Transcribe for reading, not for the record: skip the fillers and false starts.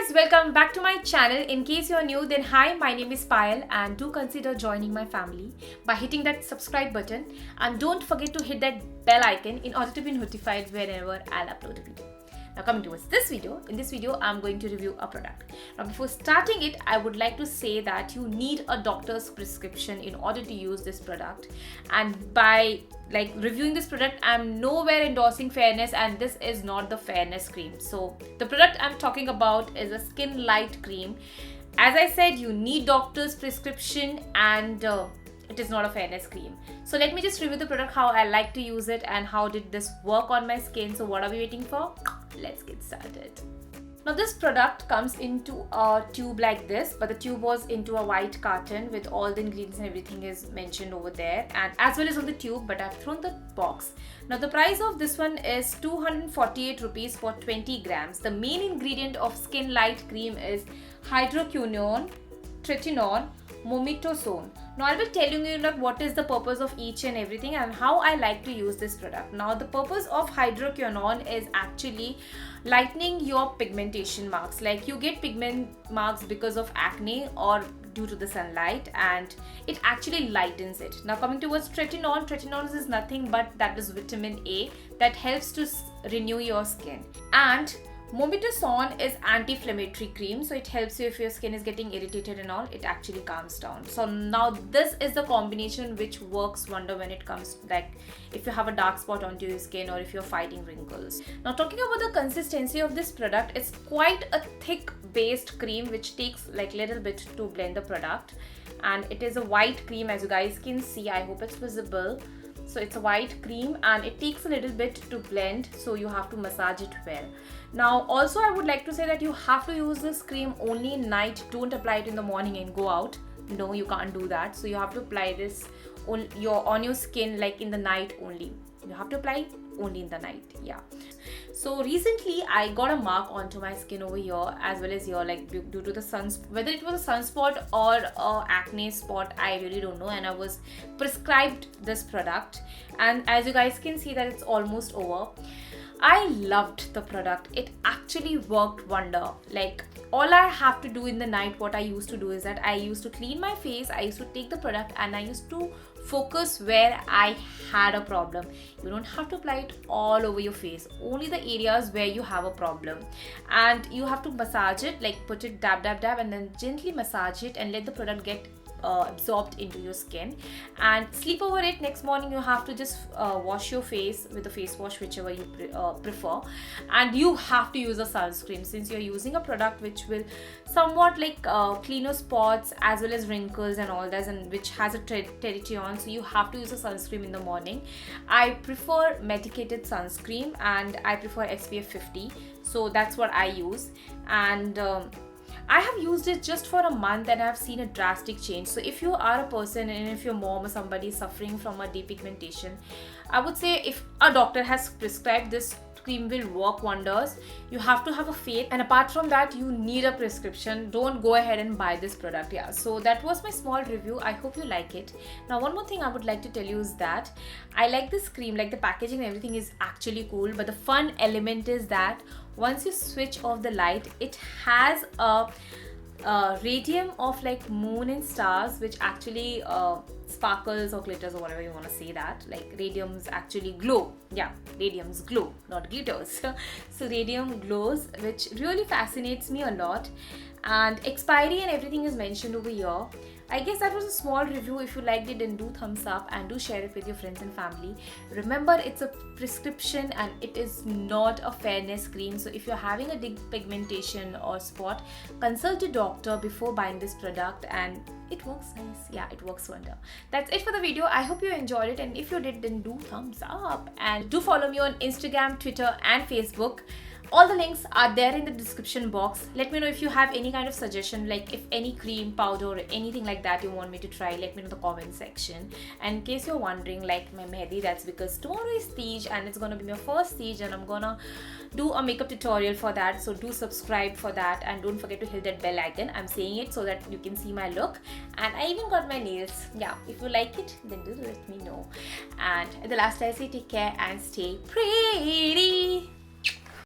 guys, welcome back to my channel. In case you're new, then hi, my name is Payal and do consider joining my family by hitting that subscribe button and don't forget to hit that bell icon in order to be notified whenever I'll upload a video. Now coming towards this video, in this video I'm going to review a product. Now before starting it, I would like to say that you need a doctor's prescription in order to use this product, and by reviewing this product, I'm nowhere endorsing fairness, and this is not the fairness cream. So the product I'm talking about is a Skinlite Cream. As I said, you need doctor's prescription and it is not a fairness cream. So let me just review the product, how I like to use it and how did this work on my skin. So what are we waiting for? Let's get started. Now this product comes into a tube like this, but the tube was into a white carton with all the ingredients and everything is mentioned over there, and as well as on the tube, but I've thrown the box. Now the price of this one is 248 rupees for 20 grams. The main ingredient of Skinlite Cream is hydroquinone, tretinoin, mometasone. Now I'll be telling you what is the purpose of each and everything and how I like to use this product. Now the purpose of hydroquinone is actually lightening your pigmentation marks. Like you get pigment marks because of acne or due to the sunlight, and it actually lightens it. Now coming towards tretinoin, tretinoin is nothing but that is vitamin A that helps to renew your skin. And mometasone is anti-inflammatory cream, so it helps you if your skin is getting irritated and all, it actually calms down. So now this is the combination which works wonder when it comes if you have a dark spot onto your skin or if you're fighting wrinkles. Now talking about the consistency of this product, it's quite a thick based cream which takes little bit to blend the product, and it is a white cream as you guys can see. I hope it's visible. So it's a white cream and it takes a little bit to blend, so you have to massage it well. Now also I would like to say that you have to use this cream only in night. Don't apply it in the morning and go out. No, you can't do that. So you have to apply this on your skin in the night only. You have to apply only in the night. Yeah. So recently I got a mark onto my skin over here as well as here, due to the whether it was a sunspot or a acne spot, I really don't know, and I was prescribed this product, and as you guys can see that it's almost over. I loved the product. It actually worked wonder. All I have to do in the night, what I used to do is that I used to clean my face, I used to take the product and I used to focus where I had a problem. You don't have to apply it all over your face, only the areas where you have a problem, and you have to massage it, put it dab and then gently massage it and let the product get absorbed into your skin, and sleep over it. Next morning you have to just wash your face with a face wash, whichever you prefer, and you have to use a sunscreen since you're using a product which will somewhat clean your spots as well as wrinkles and all that, and which has a tretinoin, so you have to use a sunscreen in the morning. I prefer medicated sunscreen and I prefer SPF 50, so that's what I use, and I have used it just for a month and I have seen a drastic change. So if you are a person and if your mom or somebody is suffering from a depigmentation, I would say if a doctor has prescribed this cream will work wonders. You have to have a faith, and apart from that you need a prescription. Don't go ahead and buy this product. Yeah, so that was my small review. I hope you like it. Now one more thing I would like to tell you is that I like this cream, the packaging and everything is actually cool, but the fun element is that once you switch off the light, it has a radium of moon and stars which actually sparkles or glitters or whatever you want to say that. Radiums actually glow. Yeah, radiums glow, not glitters. So radium glows, which really fascinates me a lot, and expiry and everything is mentioned over here. I guess that was a small review. If you liked it, then do thumbs up and do share it with your friends and family. Remember, it's a prescription and it is not a fairness cream. So if you're having a big pigmentation or spot, consult a doctor before buying this product, and it works nice. Yeah, it works wonder. That's it for the video. I hope you enjoyed it, and if you did, then do thumbs up and do follow me on Instagram, Twitter and Facebook. All the links are there in the description box. Let me know if you have any kind of suggestion, if any cream, powder or anything like that you want me to try, let me know in the comment section. And in case you're wondering, my mehdi, that's because tomorrow is Tej and it's gonna be my first Tej, and I'm gonna do a makeup tutorial for that, so do subscribe for that and don't forget to hit that bell icon. I'm saying it so that you can see my look, and I even got my nails. Yeah, if you like it, then do let me know. And at the last I say take care and stay pretty.